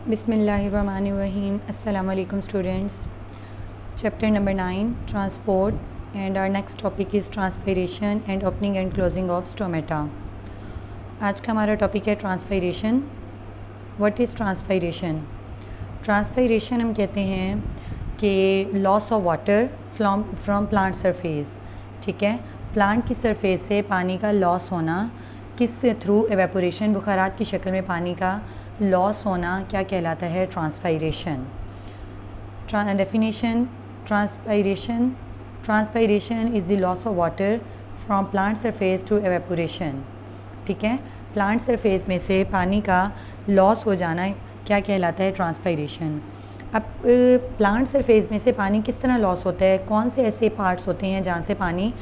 Bismillahirrahmanirrahim. Assalamu alaikum students. Chapter number 9, Transport, and our next topic is Transpiration and Opening and Closing of Stomata. आज का हमारा topic है transpiration. What is transpiration? Transpiration हम कहते हैं कि loss of water from plant surface. ठीक है, प्लांट की सरफेस से पानी का लॉस होना, किस थ्रू एवेपोरेशन, बुखारात की शक्ल में पानी का लॉस होना क्या कहलाता है? Transpiration. Definition: transpiration is the loss of water from plant surface to evaporation. ठीक है, प्लांट सरफेस में से पानी का लॉस हो जाना क्या कहलाता है? ट्रांसपायरेशन. अब प्लांट सरफेस में से पानी किस तरह लॉस होता है? कौन से ऐसे पार्ट्स होते हैं जहाँ से पानी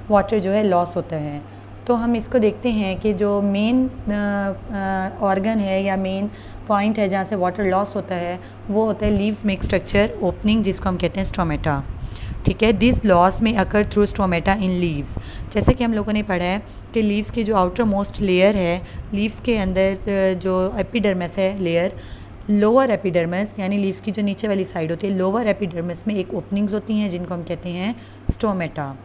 वाटर जो है लॉस होता है? तो हम इसको देखते हैं कि जो मेन ऑर्गन है या मेन पॉइंट है जहाँ से वाटर लॉस होता है वो होता है लीव्स में एक स्ट्रक्चर ओपनिंग जिसको हम कहते हैं स्टोमेटा. ठीक है, दिस लॉस में अकर थ्रू स्टोमेटा इन लीव्स. जैसे कि हम लोगों ने पढ़ा है कि लीव्स की जो आउटर मोस्ट लेयर है, लीव्स के अंदर जो एपिडर्मिस है लेयर, लोअर एपिडर्मिस यानी लीव्स की जो नीचे वाली साइड होती है, लोअर एपिडर्मिस में एक ओपनिंग्स होती हैं जिनको हम कहते हैं स्टोमेटा.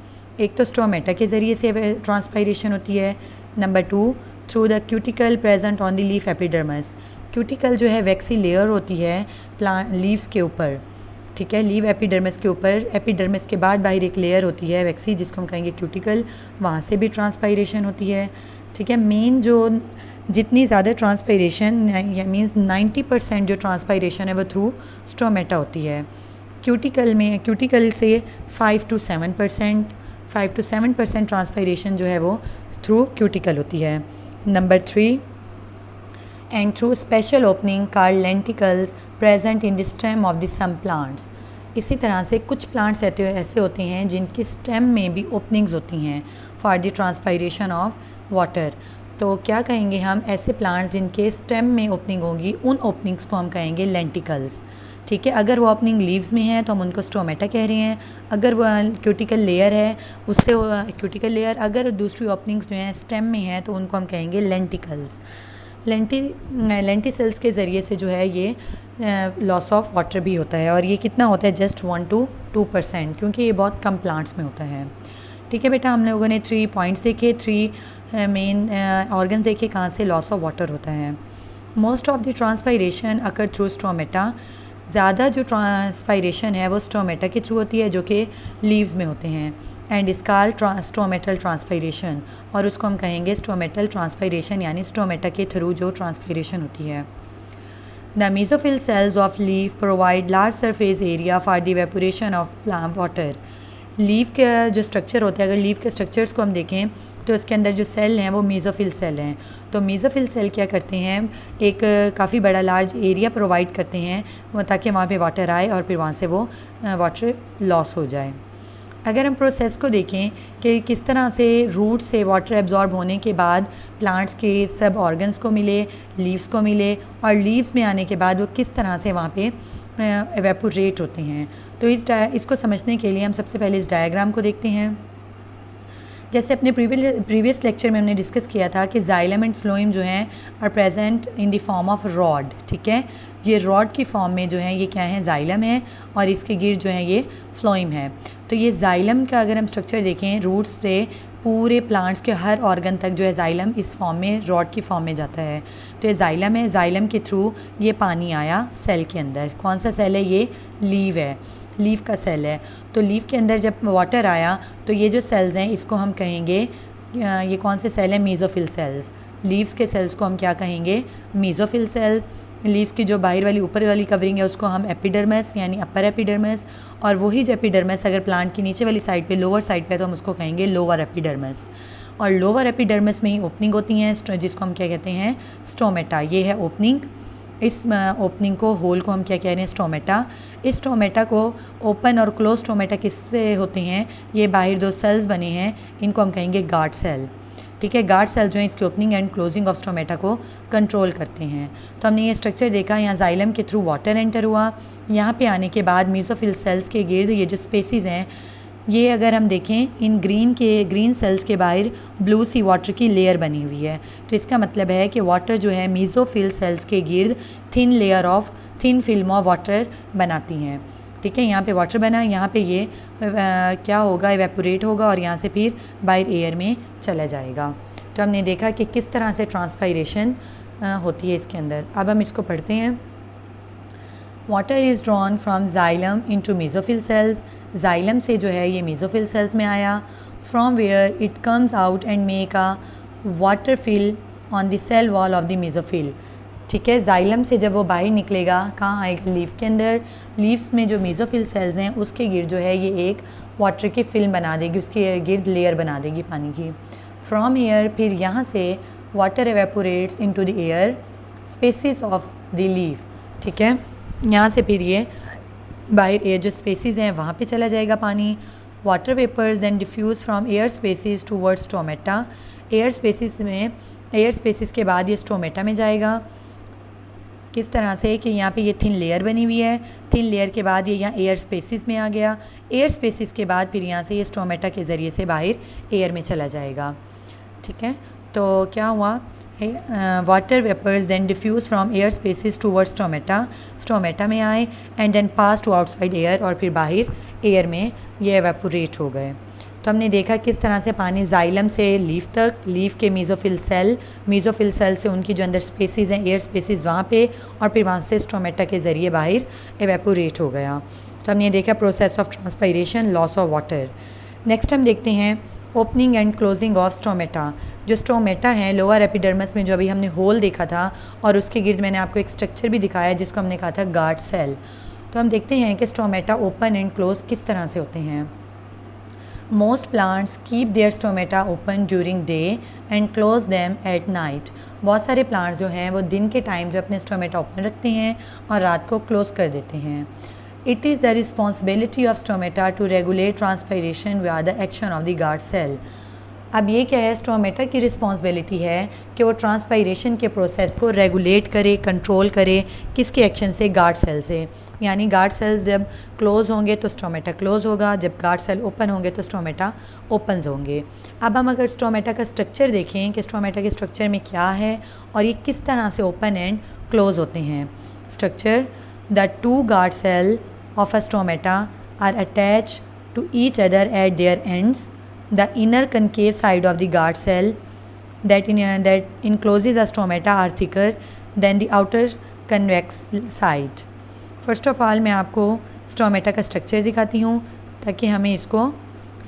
एक तो स्टोमेटा के ज़रिए से ट्रांसपायरेशन होती है. Number 2, through the cuticle present on the leaf epidermis. Cuticle जो है वैक्सी लेयर होती है प्लांट लीव्स के ऊपर. ठीक है, लीव एपिडर्मिस के ऊपर, एपिडर्मिस के बाद बाहर एक लेयर होती है वैक्सी जिसको हम कहेंगे क्यूटिकल, वहाँ से भी ट्रांसपायरेशन होती है. ठीक है, मेन जो जितनी ज़्यादा ट्रांसपायरेशन मीन्स 90% जो ट्रांसपायरेशन है वो थ्रू स्टोमेटा होती है. क्यूटिकल में, क्यूटिकल से 5 to 7% ट्रांसपायरेशन जो है वो थ्रू क्यूटिकल होती है. Number 3, and through special opening called lenticels present in the stem of the some plants. इसी तरह से कुछ प्लांट्स ऐसे होते हैं जिनकी स्टेम में भी ओपनिंग्स होती हैं for the transpiration of water. तो क्या कहेंगे हम? ऐसे प्लांट्स जिनके स्टेम में ओपनिंग होगी उन ओपनिंग्स को हम कहेंगे लेंटिकल्स. ठीक है, अगर वो ओपनिंग लीव्स में है तो हम उनको स्टोमेटा कह रहे हैं. अगर वो क्यूटिकल लेयर है उससे क्यूटिकल लेयर, अगर दूसरी ओपनिंग्स जो हैं स्टेम में हैं तो उनको हम कहेंगे लेंटिकल्स. लेंटिसल्स के ज़रिए से जो है ये लॉस ऑफ वाटर भी होता है, और ये कितना होता है? जस्ट 1 to 2%, क्योंकि ये बहुत कम प्लांट्स में होता है. ठीक है बेटा, हम लोगों ने 3 पॉइंट्स देखे, 3 मेन ऑर्गन देखे कहाँ से लॉस ऑफ वाटर होता है. Most of the transpiration occur through stomata. ज़्यादा जो ट्रांसपायरेशन है वो स्टोमेटा के थ्रू होती है जो कि लीव्स में होते हैं. एंड इस कॉल्ड स्टोमेटल ट्रांसपायरेशन, और उसको हम कहेंगे स्टोमेटल ट्रांसपायरेशन यानी स्टोमेटा के थ्रू जो ट्रांसपायरेशन होती है. The mesophyll cells of leaf provide large surface area for the evaporation of plant water. Leaf का जो स्ट्रक्चर होता है, अगर लीफ के स्ट्रक्चर्स को हम देखें तो इसके अंदर जो सेल हैं वो मेसोफिल सेल हैं. तो मेसोफिल सेल क्या करते हैं? एक काफ़ी बड़ा लार्ज एरिया प्रोवाइड करते हैं वो, ताकि वहाँ पे वाटर आए और फिर वहाँ से वो वाटर लॉस हो जाए. अगर हम प्रोसेस को देखें कि किस तरह से रूट से वाटर एब्जॉर्ब होने के बाद प्लांट्स के सब ऑर्गन्स को मिले, लीव्स को मिले, और लीव्स में आने के बाद वो किस तरह से वहाँ पे एवेपोरेट होते हैं, तो इसको समझने के लिए हम सबसे पहले इस डायग्राम को देखते हैं. जैसे अपने प्रीवियस लेक्चर में हमने डिस्कस किया था कि जाइलम एंड फ्लोएम जो हैं are present in the form of rod. ठीक है, ये रॉड की फॉर्म में जो है ये क्या है? जाइलम है, और इसके गिर्द जो है ये फ्लोएम है. तो ये जाइलम का अगर हम स्ट्रक्चर देखें, रूट्स से पूरे प्लांट्स के हर ऑर्गन तक जो है जाइलम इस फॉर्म में, रॉड की फॉर्म में जाता है. तो ये जाइलम है, जाइलम के थ्रू ये पानी आया सेल के अंदर. कौन सा सेल है? ये लीव है, लीफ का सेल है. तो लीफ के अंदर जब वाटर आया तो ये जो सेल्स हैं इसको हम कहेंगे, ये कौन से सेल हैं? Mesophyll cells. लीव्स के सेल्स को हम क्या कहेंगे? Mesophyll cells. लीव्स की जो बाहर वाली ऊपर वाली कवरिंग है उसको हम एपिडर्मिस यानी अपर एपिडर्मिस, और वही जो एपिडर्मिस अगर प्लांट की नीचे वाली साइड पे, लोअर साइड पे, तो हम उसको कहेंगे लोअर एपिडर्मिस. और लोअर एपिडर्मिस में ही ओपनिंग होती हैं जिसको हम क्या कहते हैं? स्टोमेटा. ये है ओपनिंग. इस ओपनिंग को, होल को हम क्या कह रहे हैं? स्टोमेटा. इस स्टोमेटा को ओपन और क्लोज स्टोमेटा किससे होते हैं? ये बाहर 2 सेल्स बने हैं, इनको हम कहेंगे गार्ड सेल. ठीक है, गार्ड सेल जो है इसकी opening and closing of stomata को कंट्रोल करते हैं. तो हमने ये स्ट्रक्चर देखा, यहाँ जाइलम के थ्रू वाटर एंटर हुआ, यहाँ पे आने के बाद मेसोफिल सेल्स के गिर्द ये जो स्पेसिस हैं ये अगर हम देखें इन ग्रीन सेल्स के बाहर ब्लू सी वाटर की लेयर बनी हुई है, तो इसका मतलब है कि वाटर जो है मीज़ोफिल सेल्स के गिर्द थिन फिल्म ऑफ वाटर बनाती हैं। ठीक है, यहाँ पे वाटर बना, यहाँ पे ये क्या होगा, इवेपोरेट होगा और यहाँ से फिर बाहर एयर में चला जाएगा। तो हमने देखा कि किस तरह से ट्रांसपायरेशन होती है इसके अंदर। अब हम इसको पढ़ते हैं। Water is drawn from xylem into mesophyll cells, xylem से जो है ये मेसोफिल सेल्स में आया। From where it comes out and make a water film on the cell wall of the mesophyll. ठीक है, जाइलम से जब वो बाहर निकलेगा कहाँ आएगा, लीफ के अंदर। लीव्स में जो मेसोफिल सेल्स हैं उसके गिर्द जो है ये एक वाटर की फिल्म बना देगी, उसके गिर्द लेयर बना देगी पानी की। फ्रॉम एयर, फिर यहाँ से water evaporates into the air spaces of the leaf. ठीक है, यहाँ से फिर ये बाहर एयर जो स्पेसिस हैं वहाँ पे चला जाएगा पानी। Water vapours then diffuse from air spaces towards stomata, air spaces के बाद ये स्टोमेटा में जाएगा। किस तरह से कि यहाँ पे ये थिन लेयर बनी हुई है, थिन लेयर के बाद ये यहाँ एयर स्पेसिस में आ गया, एयर स्पेसिस के बाद फिर यहाँ से ये स्टोमेटा के ज़रिए से बाहर एयर में चला जाएगा। ठीक है, तो क्या हुआ, water vapours then diffuse from air spaces towards stomata में आए and then pass to outside air, और फिर बाहर एयर में ये एवेपोरेट हो गए। तो हमने देखा किस तरह से पानी जाइलम से लीफ तक, लीफ के मीज़ोफिल सेल से उनकी जो अंदर स्पेसिस हैं एयर स्पेसिस वहाँ पे, और फिर वहाँ से स्टोमेटा के ज़रिए बाहर एवेपोरेट हो गया। तो हमने देखा process of transpiration, loss of water. Next हम देखते हैं opening and closing of stomata. जो स्टोमेटा है लोअर एपिडर्मिस में, जो अभी हमने होल देखा था और उसके गिर्द मैंने आपको एक स्ट्रक्चर भी दिखाया जिसको हमने कहा था गार्ड सेल। तो हम देखते हैं कि स्टोमेटा ओपन एंड क्लोज किस तरह से होते हैं। Most plants keep their stomata open during day and close them at night. बहुत सारे प्लांट्स जो हैं वो दिन के टाइम जो अपने स्टोमेटा ओपन रखते हैं और रात को क्लोज कर देते हैं। It is the responsibility of stomata to regulate transpiration with the action of the guard cell. अब ये क्या है, स्टोमेटा की रिस्पॉन्सिबिलिटी है कि वो ट्रांसपायरेशन के प्रोसेस को रेगुलेट करे, कंट्रोल करे। किसके एक्शन से, गार्ड सेल से। यानी गार्ड सेल्स जब क्लोज होंगे तो स्टोमेटा क्लोज होगा, जब गार्ड सेल ओपन होंगे तो स्टोमेटा ओपन होंगे। अब हम अगर स्टोमेटा का स्ट्रक्चर देखें कि स्टोमेटा के स्ट्रक्चर में क्या है और ये किस तरह से ओपन एंड क्लोज होते हैं। Structure, the two guard cell of a stomata are attach to each other at their ends. The inner concave side of the guard cell that encloses a stomata are thicker than the outer convex side. First of all मैं आपको stomata का structure दिखाती हूँ ताकि हमें इसको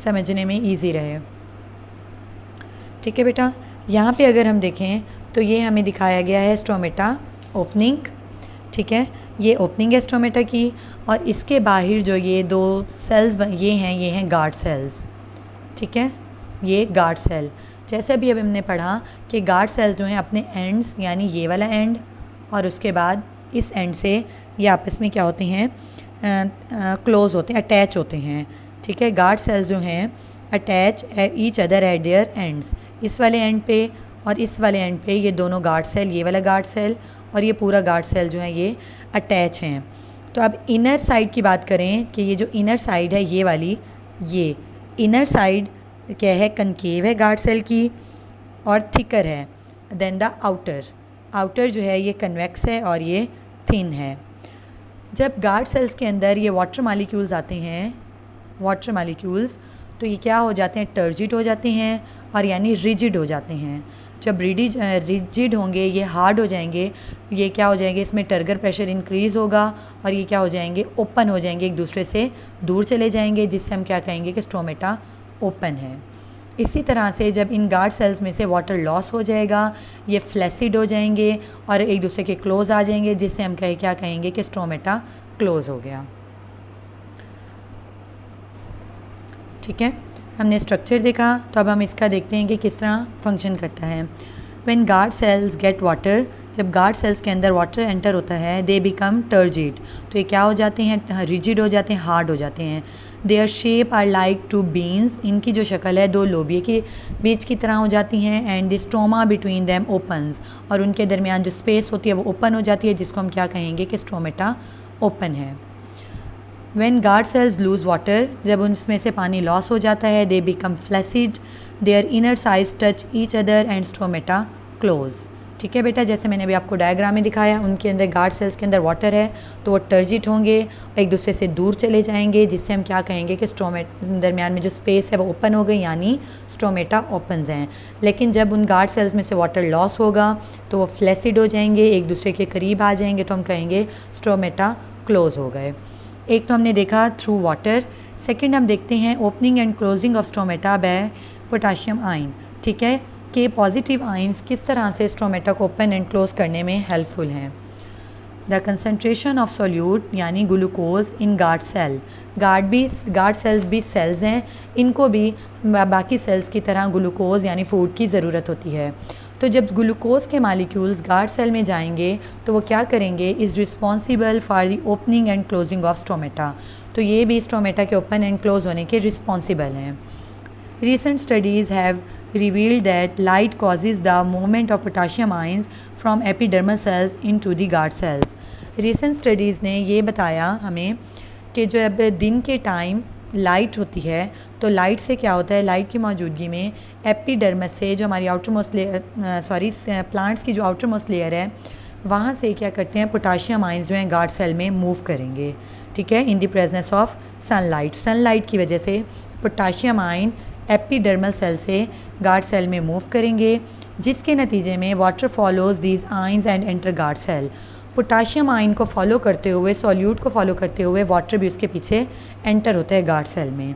समझने में ईजी रहे। ठीक है बेटा, यहाँ पे अगर हम देखें तो ये हमें दिखाया गया है स्टोमेटा ओपनिंग। ठीक है, ये ओपनिंग है स्टोमेटा की, और इसके बाहर जो ये दो सेल्स ये हैं गार्ड सेल्स। ठीक है, ये गार्ड सेल, जैसे अभी हमने पढ़ा कि गार्ड सेल्स जो हैं अपने एंड्स, यानी ये वाला एंड और उसके बाद इस एंड से ये आपस में क्या होते हैं, क्लोज होते हैं, अटैच होते हैं। ठीक है, गार्ड सेल्स जो हैं attach each other at their ends. इस वाले एंड पे और इस वाले एंड पे ये दोनों गार्ड सेल, ये वाला गार्ड सेल और ये पूरा गार्ड सेल जो है ये अटैच हैं। तो अब इनर साइड की बात करें कि ये जो इनर साइड है ये वाली, ये इनर साइड क्या है, कनकेव है गार्ड सेल की और थिकर है देन द आउटर जो है ये कन्वेक्स है और ये थिन है। जब गार्ड सेल्स के अंदर ये वाटर मालिक्यूल्स आते हैं, वाटर मालिक्यूल्स, तो ये क्या हो जाते हैं, टर्जिड हो जाते हैं और यानी रिजिड हो जाते हैं। जब रिजिड होंगे ये हार्ड हो जाएंगे, ये क्या हो जाएंगे, इसमें टर्गर प्रेशर इंक्रीज़ होगा और ये क्या हो जाएंगे, ओपन हो जाएंगे, एक दूसरे से दूर चले जाएंगे, जिससे हम क्या कहेंगे कि स्टोमेटा ओपन है। इसी तरह से जब इन गार्ड सेल्स में से वाटर लॉस हो जाएगा, ये फ्लैसिड हो जाएंगे और एक दूसरे के क्लोज आ जाएंगे, जिससे हम क्या कहेंगे कि स्टोमेटा क्लोज हो गया। ठीक है, हमने स्ट्रक्चर देखा, तो अब हम इसका देखते हैं कि किस तरह फंक्शन करता है। When guard sales get water, जब गार्ड सेल्स के अंदर वाटर एंटर होता है, दे बिकम टर्जिड, तो ये क्या हो जाते हैं, रिजिड हो जाते हैं, हार्ड हो जाते हैं। Their shape are like two beans, इनकी जो शक्ल है दो लोबिये के बीच की तरह हो जाती हैं। And the stoma between them opens, और उनके दरमियान जो स्पेस होती है वो ओपन हो जाती है, जिसको हम क्या कहेंगे कि स्टोमेटा ओपन है। When guard cells lose water, जब उनमें से पानी लॉस हो जाता है, they become flaccid, their inner साइज touch each other and stomata close. ठीक है बेटा, जैसे मैंने अभी आपको डायग्राम में दिखाया, उनके अंदर गार्ड सेल्स के अंदर वाटर है तो वो टर्जिट होंगे, एक दूसरे से दूर चले जाएंगे, जिससे हम क्या कहेंगे कि दरमियान में जो स्पेस है वो ओपन हो गई, यानी स्टोमेटा ओपन्स हैं। लेकिन जब उन गार्ड सेल्स में से वाटर लॉस होगा तो वो फ्लैसिड हो जाएंगे, एक दूसरे के करीब आ जाएंगे, तो हम कहेंगे स्टोमेटा क्लोज हो गए। एक तो हमने देखा थ्रू वाटर। सेकेंड हम देखते हैं opening and closing of stomata by potassium ion. ठीक है, कि पॉजिटिव आयंस किस तरह से स्टोमेटा को ओपन एंड क्लोज करने में हेल्पफुल हैं। द कंसनट्रेशन ऑफ सोल्यूट यानी glucose in guard cell, guard cells भी सेल्स हैं, इनको भी बाकी सेल्स की तरह ग्लूकोज यानी फूड की ज़रूरत होती है। तो जब ग्लूकोज के मालिक्यूल्स गार्ड सेल में जाएंगे तो वो क्या करेंगे, is responsible for the opening and closing of stomata, तो ये भी स्टोमेटा के ओपन एंड क्लोज होने के रिस्पॉन्सिबल हैं। Recent studies have revealed that light causes the movement of potassium ions from epidermal cells into the guard cells. Recent studies ने ये बताया हमें कि जब दिन के टाइम लाइट होती है तो लाइट से क्या होता है, लाइट की मौजूदगी में एपिडर्मस से जो हमारी आउटर मोस्ट लेयर प्लांट्स की जो आउटर मोस्ट लेयर है वहाँ से क्या करते हैं, पोटाशियम आइंस जो हैं गार्ड सेल में मूव करेंगे। ठीक है, in the presence of sunlight की वजह से पोटाशियम आयन एपिडर्मल सेल से गार्ड सेल में मूव करेंगे, जिसके नतीजे में water follows these ions and enter guard cell. Potassium ion को फॉलो करते हुए, सॉल्यूट को फॉलो करते हुए वाटर भी उसके पीछे एंटर होता है गार्ड सेल में।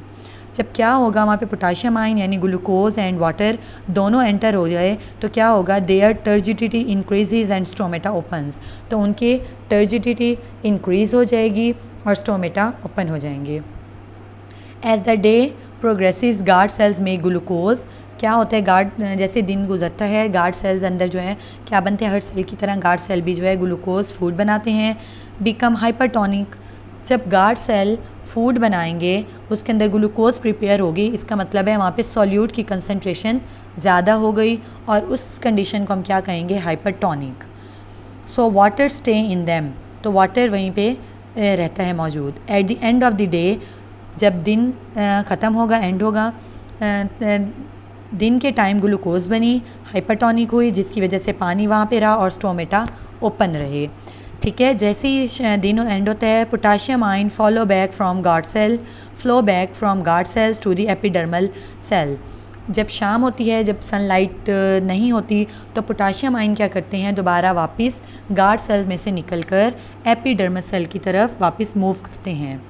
जब क्या होगा, वहाँ पे पोटाशियम आयन यानी ग्लूकोज एंड वाटर दोनों एंटर हो जाए तो क्या होगा, their turgidity increases and stomata opens, तो उनके टर्जिडिटी इंक्रीज़ हो जाएगी और स्टोमेटा ओपन हो जाएंगे। As the day progressive guard cells में ग्लूकोज क्या होता है, गार्ड जैसे दिन गुजरता है गार्ड सेल्स अंदर जो है क्या बनते हैं, हर सेल की तरह गार्ड सेल भी जो है ग्लूकोज फूड बनाते हैं। बिकम हाइपरटोनिक, जब गार्ड सेल फूड बनाएंगे उसके अंदर ग्लूकोज प्रिपेयर होगी, इसका मतलब है वहाँ पे सॉल्यूट की कंसनट्रेशन ज़्यादा हो गई और उस कंडीशन को हम क्या कहेंगे, hypertonic. So water stay in them, तो वाटर वहीं पे रहता है मौजूद। At the end of the day, जब दिन ख़त्म होगा, एंड होगा, दिन के टाइम ग्लूकोज बनी, हाइपरटोनिक हुई, जिसकी वजह से पानी वहाँ पे रहा और स्टोमेटा ओपन रहे। ठीक है, जैसे ही दिन एंड होता है, potassium ion flow back from guard cells to the epidermal cell. जब शाम होती है, जब सनलाइट नहीं होती, तो पोटाशियम आयन क्या करते हैं, दोबारा वापस गार्ड सेल में से निकलकर एपिडर्मल सेल की तरफ वापस मूव करते हैं।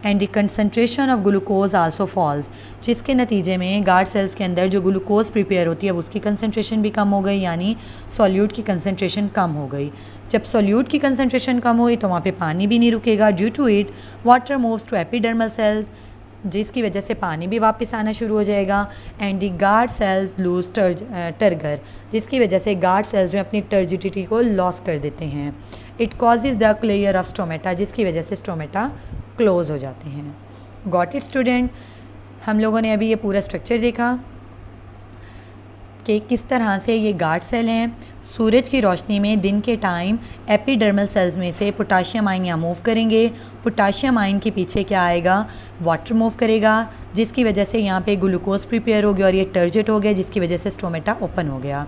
And the concentration of glucose also falls, जिसके नतीजे में गार्ड सेल्स के अंदर जो ग्लूकोज प्रिपेयर होती है उसकी कंसनट्रेशन भी कम हो गई, यानी सॉल्यूट की कंसनट्रेशन कम हो गई। जब सॉल्यूट की कंसनट्रेशन कम हुई तो वहाँ पे पानी भी नहीं रुकेगा, due to it water moves to epidermal cells, जिसकी वजह से पानी भी वापस आना शुरू हो जाएगा। And the guard cells lose turgor, जिसकी वजह से गार्ड सेल्स जो अपनी टर्जिडिटी को लॉस कर देते हैं। It causes the closure of stomata, जिसकी वजह से स्टोमेटा क्लोज हो जाते हैं। गॉट इट स्टूडेंट, हम लोगों ने अभी ये पूरा स्ट्रक्चर देखा कि किस तरह से ये गार्ड सेल हैं। सूरज की रोशनी में दिन के टाइम एपिडर्मल सेल्स में से पोटाशियम आयन यहाँ मूव करेंगे, पोटाशियम आयन के पीछे क्या आएगा, वाटर मूव करेगा, जिसकी वजह से यहाँ पे ग्लूकोज प्रिपेयर हो गया और ये टर्जिट हो गया, जिसकी वजह से स्टोमेटा ओपन हो गया।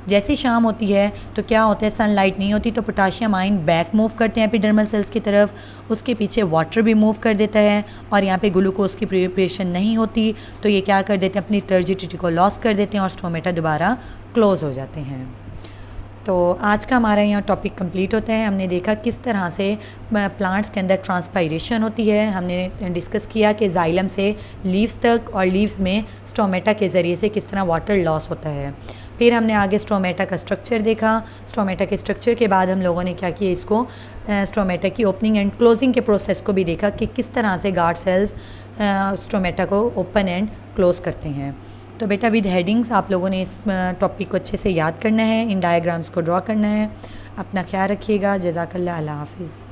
जैसी शाम होती है तो क्या होता है, सनलाइट नहीं होती तो पोटाशियम आयन बैक मूव करते हैं एपिडर्मल सेल्स की तरफ, उसके पीछे वाटर भी मूव कर देता है और यहाँ पे ग्लूकोज की प्रिपरेशन नहीं होती तो ये क्या कर देते हैं, अपनी टर्जिडिटी को लॉस कर देते हैं और स्टोमेटा दोबारा क्लोज हो जाते हैं। तो आज का हमारा यहाँ टॉपिक कंप्लीट होता है। हमने देखा किस तरह से प्लांट्स के अंदर ट्रांसपायरेशन होती है, हमने डिस्कस किया कि जाइलम से लीव्स तक और लीव्स में स्टोमेटा के ज़रिए से किस तरह वाटर लॉस होता है। फिर हमने आगे स्टोमेटा का स्ट्रक्चर देखा, स्टोमेटा के स्ट्रक्चर के बाद हम लोगों ने क्या किया, इसको स्टोमेटा की ओपनिंग एंड क्लोजिंग के प्रोसेस को भी देखा कि किस तरह से गार्ड सेल्स स्टोमेटा को ओपन एंड क्लोज करते हैं। तो बेटा विद हेडिंग्स आप लोगों ने इस टॉपिक को अच्छे से याद करना है, इन डायग्राम्स को ड्रॉ करना है। अपना ख्याल रखिएगा। जज़ाकल्लाह, अल्लाह हाफिज़।